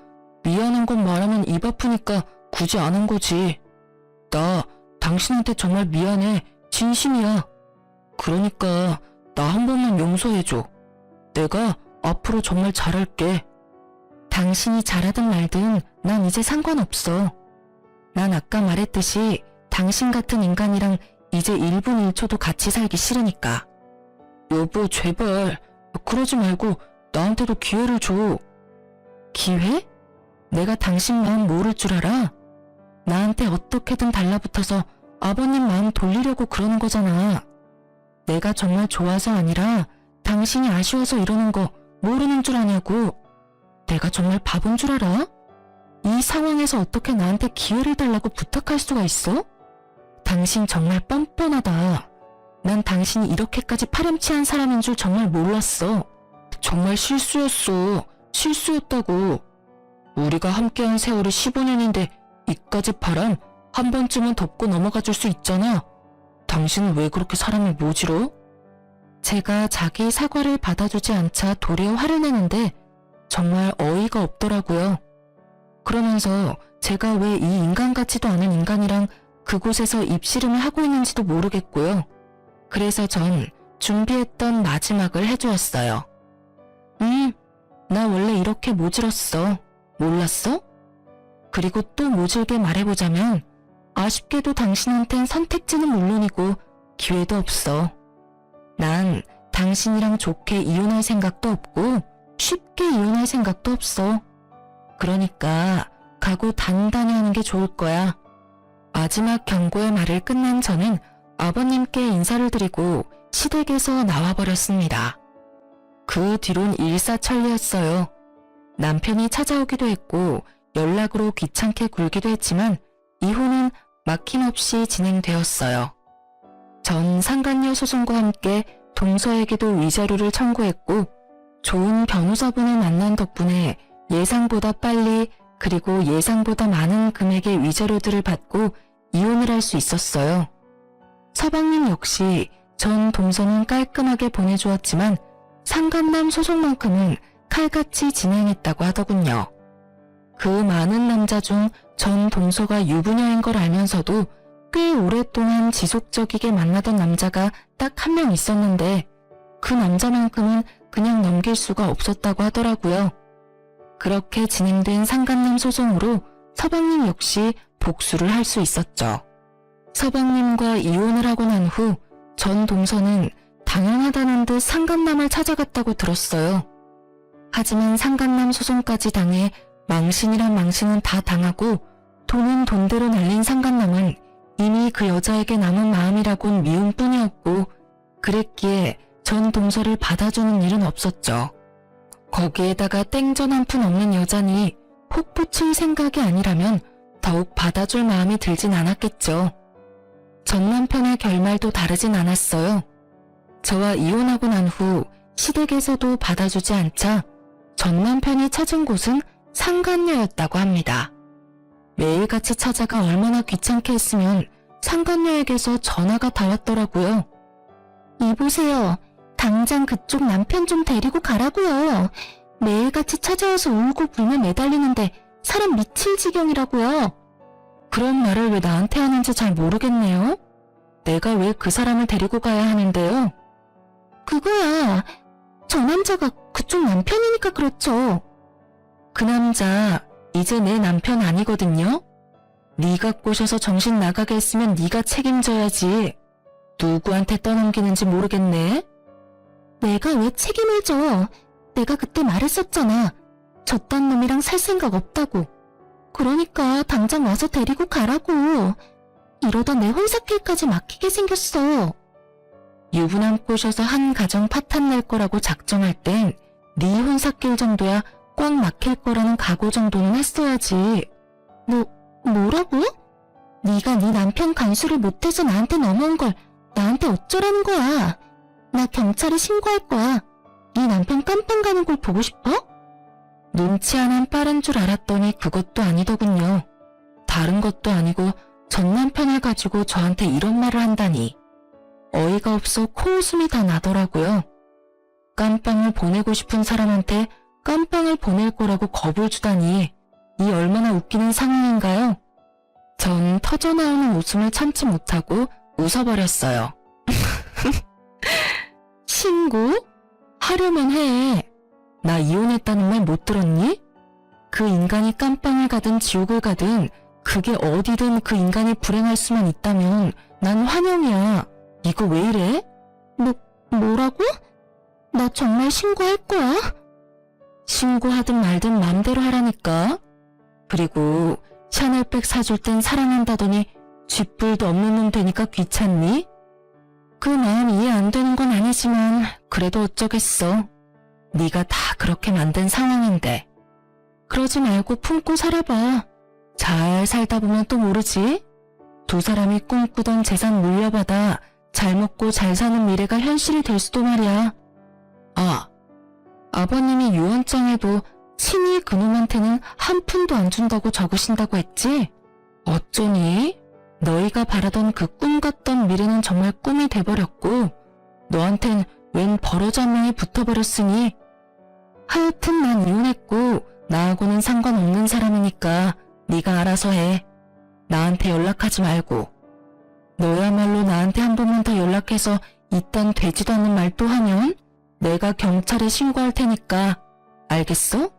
미안한 건 말하면 입 아프니까 굳이 안 한 거지. 나 당신한테 정말 미안해. 진심이야. 그러니까 나 한 번만 용서해줘. 내가 앞으로 정말 잘할게. 당신이 잘하든 말든 난 이제 상관없어. 난 아까 말했듯이 당신 같은 인간이랑 이제 1분 1초도 같이 살기 싫으니까. 여보 제발 그러지 말고 나한테도 기회를 줘. 기회? 내가 당신 마음 모를 줄 알아? 나한테 어떻게든 달라붙어서 아버님 마음 돌리려고 그러는 거잖아. 내가 정말 좋아서 아니라 당신이 아쉬워서 이러는 거 모르는 줄 아냐고. 내가 정말 바본 줄 알아? 이 상황에서 어떻게 나한테 기회를 달라고 부탁할 수가 있어? 당신 정말 뻔뻔하다. 난 당신이 이렇게까지 파렴치한 사람인 줄 정말 몰랐어. 정말 실수였어. 실수였다고. 우리가 함께한 세월이 15년인데 이까지 바람 한 번쯤은 덮고 넘어가 줄 수 있잖아. 당신은 왜 그렇게 사람을 모질어? 제가 자기 사과를 받아주지 않자 도리어 화를 내는데 정말 어이가 없더라고요. 그러면서 제가 왜 이 인간 같지도 않은 인간이랑 그곳에서 입씨름을 하고 있는지도 모르겠고요. 그래서 전 준비했던 마지막을 해주었어요. 나 원래 이렇게 모질었어. 몰랐어? 그리고 또 모질게 말해보자면 아쉽게도 당신한텐 선택지는 물론이고 기회도 없어. 난 당신이랑 좋게 이혼할 생각도 없고 쉽게 이혼할 생각도 없어. 그러니까 각오 단단히 하는 게 좋을 거야. 마지막 경고의 말을 끝낸 저는 아버님께 인사를 드리고 시댁에서 나와버렸습니다. 그 뒤론 일사천리였어요. 남편이 찾아오기도 했고 연락으로 귀찮게 굴기도 했지만 이혼은 막힘없이 진행되었어요. 전 상간녀 소송과 함께 동서에게도 위자료를 청구했고 좋은 변호사분을 만난 덕분에 예상보다 빨리 그리고 예상보다 많은 금액의 위자료들을 받고 이혼을 할 수 있었어요. 서방님 역시 전 동서는 깔끔하게 보내주었지만 상간남 소송만큼은 칼같이 진행했다고 하더군요. 그 많은 남자 중 전 동서가 유부녀인 걸 알면서도 꽤 오랫동안 지속적이게 만나던 남자가 딱 한 명 있었는데 그 남자만큼은 그냥 넘길 수가 없었다고 하더라고요. 그렇게 진행된 상간남 소송으로 서방님 역시 복수를 할 수 있었죠. 서방님과 이혼을 하고 난 후 전 동서는 당연하다는 듯 상간남을 찾아갔다고 들었어요. 하지만 상간남 소송까지 당해 망신이란 망신은 다 당하고 돈은 돈대로 날린 상간남은 이미 그 여자에게 남은 마음이라곤 미움뿐이었고 그랬기에 전 동서를 받아주는 일은 없었죠. 거기에다가 땡전 한 푼 없는 여자니 폭 붙일 생각이 아니라면 더욱 받아줄 마음이 들진 않았겠죠. 전 남편의 결말도 다르진 않았어요. 저와 이혼하고 난 후 시댁에서도 받아주지 않자 전 남편이 찾은 곳은 상간녀였다고 합니다. 매일같이 찾아가 얼마나 귀찮게 했으면 상간녀에게서 전화가 다 왔더라고요. 이보세요. 당장 그쪽 남편 좀 데리고 가라고요. 매일같이 찾아와서 울고 불며 매달리는데 사람 미칠 지경이라고요. 그런 말을 왜 나한테 하는지 잘 모르겠네요. 내가 왜 그 사람을 데리고 가야 하는데요? 그거야. 저 남자가 그쪽 남편이니까 그렇죠. 그 남자 이제 내 남편 아니거든요. 네가 꼬셔서 정신 나가게 했으면 네가 책임져야지. 누구한테 떠넘기는지 모르겠네. 내가 왜 책임을 져? 내가 그때 말했었잖아. 저딴 놈이랑 살 생각 없다고. 그러니까 당장 와서 데리고 가라고. 이러다 내 혼사길까지 막히게 생겼어. 유부남 꼬셔서 한 가정 파탄 낼 거라고 작정할 땐 네 혼사길 정도야 꽉 막힐 거라는 각오 정도는 했어야지. 뭐라고? 네가 네 남편 간수를 못해서 나한테 넘어온 걸 나한테 어쩌라는 거야. 나 경찰에 신고할 거야. 네 남편 깜빵 가는 걸 보고 싶어? 눈치 하나는 빠른 줄 알았더니 그것도 아니더군요. 다른 것도 아니고 전 남편을 가지고 저한테 이런 말을 한다니. 어이가 없어 코웃음이 다 나더라고요. 깜빵을 보내고 싶은 사람한테 깜빵을 보낼 거라고 겁을 주다니 이 얼마나 웃기는 상황인가요? 전 터져나오는 웃음을 참지 못하고 웃어버렸어요. 신고? 하려면 해. 나 이혼했다는 말 못 들었니? 그 인간이 깜빵을 가든 지옥을 가든 그게 어디든 그 인간이 불행할 수만 있다면 난 환영이야. 이거 왜 이래? 뭐라고? 나 정말 신고할 거야? 신고하든 말든 맘대로 하라니까. 그리고 샤넬백 사줄 땐 사랑한다더니 쥐뿔도 없는 놈 되니까 귀찮니? 그 마음 이해 안 되는 건 아니지만 그래도 어쩌겠어. 네가 다 그렇게 만든 상황인데. 그러지 말고 품고 살아봐. 잘 살다 보면 또 모르지? 두 사람이 꿈꾸던 재산 물려받아 잘 먹고 잘 사는 미래가 현실이 될 수도 말이야. 아버님이 유언장에도 친히 그놈한테는 한 푼도 안 준다고 적으신다고 했지? 어쩌니? 너희가 바라던 그 꿈 같던 미래는 정말 꿈이 돼버렸고 너한텐 웬 버러지 한 명이 붙어버렸으니 하여튼 난 이혼했고 나하고는 상관없는 사람이니까 네가 알아서 해. 나한테 연락하지 말고. 너야말로 나한테 한 번만 더 연락해서 이딴 되지도 않는 말 또 하면 내가 경찰에 신고할 테니까. 알겠어?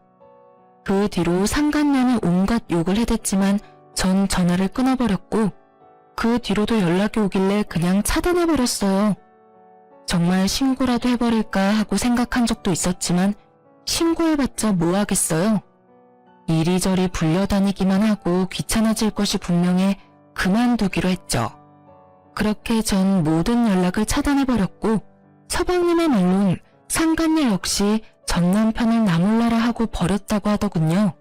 그 뒤로 상간녀는 온갖 욕을 해댔지만 전 전화를 끊어버렸고 그 뒤로도 연락이 오길래 그냥 차단해버렸어요. 정말 신고라도 해버릴까 하고 생각한 적도 있었지만 신고해봤자 뭐 하겠어요. 이리저리 불려다니기만 하고 귀찮아질 것이 분명해 그만두기로 했죠. 그렇게 전 모든 연락을 차단해버렸고 서방님의 말론 상간녀 역시 전 남편을 나몰라라 하고 버렸다고 하더군요.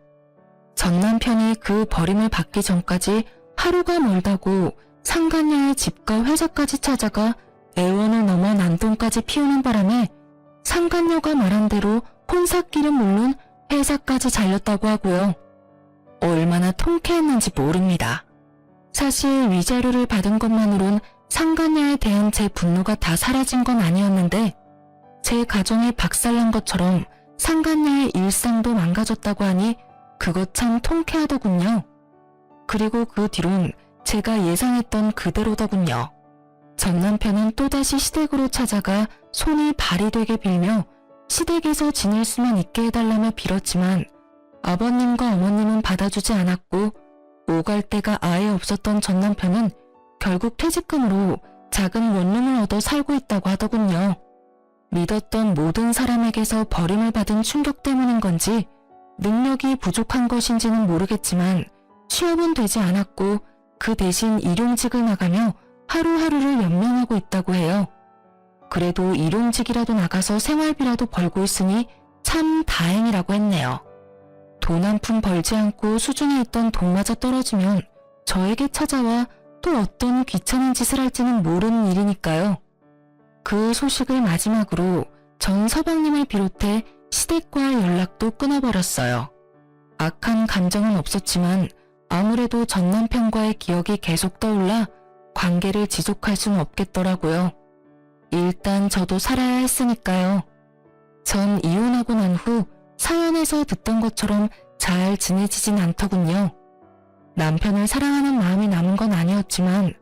전 남편이 그 버림을 받기 전까지 하루가 멀다고 상간녀의 집과 회사까지 찾아가 애원을 넘어 난동까지 피우는 바람에 상간녀가 말한 대로 혼사길은 물론 회사까지 잘렸다고 하고요. 얼마나 통쾌했는지 모릅니다. 사실 위자료를 받은 것만으론 상간녀에 대한 제 분노가 다 사라진 건 아니었는데 제 가정이 박살난 것처럼 상간녀의 일상도 망가졌다고 하니 그것 참 통쾌하더군요. 그리고 그 뒤론 제가 예상했던 그대로더군요. 전 남편은 또다시 시댁으로 찾아가 손이 발이 되게 빌며 시댁에서 지낼 수만 있게 해달라며 빌었지만 아버님과 어머님은 받아주지 않았고 오갈 데가 아예 없었던 전 남편은 결국 퇴직금으로 작은 원룸을 얻어 살고 있다고 하더군요. 믿었던 모든 사람에게서 버림을 받은 충격 때문인 건지 능력이 부족한 것인지는 모르겠지만 취업은 되지 않았고 그 대신 일용직을 나가며 하루하루를 연명하고 있다고 해요. 그래도 일용직이라도 나가서 생활비라도 벌고 있으니 참 다행이라고 했네요. 돈 한 푼 벌지 않고 수중에 있던 돈마저 떨어지면 저에게 찾아와 또 어떤 귀찮은 짓을 할지는 모르는 일이니까요. 그 소식을 마지막으로 전 서방님을 비롯해 시댁과 연락도 끊어버렸어요. 악한 감정은 없었지만 아무래도 전 남편과의 기억이 계속 떠올라 관계를 지속할 수는 없겠더라고요. 일단 저도 살아야 했으니까요. 전 이혼하고 난 후 사연에서 듣던 것처럼 잘 지내지진 않더군요. 남편을 사랑하는 마음이 남은 건 아니었지만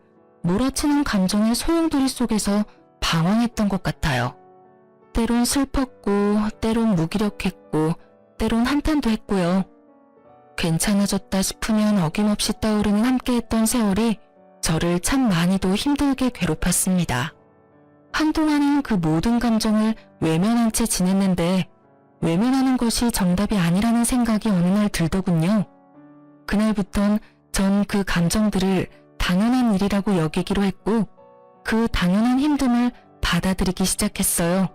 몰아치는 감정의 소용돌이 속에서 방황했던 것 같아요. 때론 슬펐고 때론 무기력했고 때론 한탄도 했고요. 괜찮아졌다 싶으면 어김없이 떠오르는 함께했던 세월이 저를 참 많이도 힘들게 괴롭혔습니다. 한동안은 그 모든 감정을 외면한 채 지냈는데 외면하는 것이 정답이 아니라는 생각이 어느 날 들더군요. 그날부턴 전 그 감정들을 당연한 일이라고 여기기로 했고 그 당연한 힘듦을 받아들이기 시작했어요.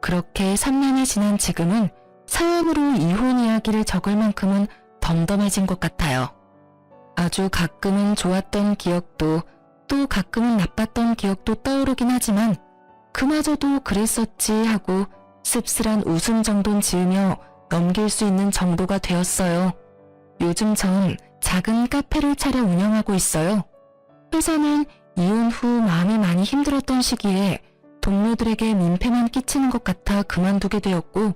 그렇게 3년이 지난 지금은 사연으로 이혼 이야기를 적을 만큼은 덤덤해진 것 같아요. 아주 가끔은 좋았던 기억도 또 가끔은 나빴던 기억도 떠오르긴 하지만 그마저도 그랬었지 하고 씁쓸한 웃음 정도는 지으며 넘길 수 있는 정도가 되었어요. 요즘 전 작은 카페를 차려 운영하고 있어요. 회사는 이혼 후 마음이 많이 힘들었던 시기에 동료들에게 민폐만 끼치는 것 같아 그만두게 되었고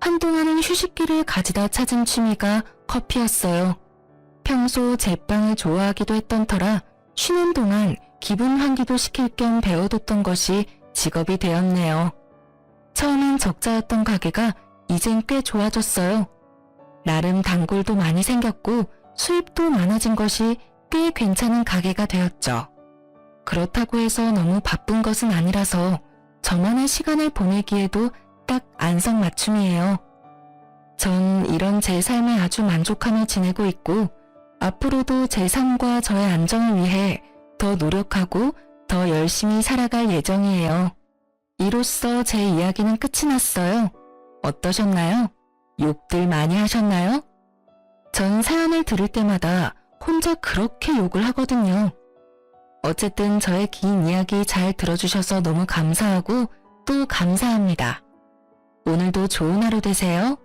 한동안은 휴식기를 가지다 찾은 취미가 커피였어요. 평소 제빵을 좋아하기도 했던 터라 쉬는 동안 기분 환기도 시킬 겸 배워뒀던 것이 직업이 되었네요. 처음엔 적자였던 가게가 이젠 꽤 좋아졌어요. 나름 단골도 많이 생겼고 수입도 많아진 것이 꽤 괜찮은 가게가 되었죠. 그렇다고 해서 너무 바쁜 것은 아니라서 저만의 시간을 보내기에도 딱 안성맞춤이에요. 전 이런 제 삶에 아주 만족하며 지내고 있고 앞으로도 제 삶과 저의 안정을 위해 더 노력하고 더 열심히 살아갈 예정이에요. 이로써 제 이야기는 끝이 났어요. 어떠셨나요? 욕들 많이 하셨나요? 전 사연을 들을 때마다 혼자 그렇게 욕을 하거든요. 어쨌든 저의 긴 이야기 잘 들어주셔서 너무 감사하고 또 감사합니다. 오늘도 좋은 하루 되세요.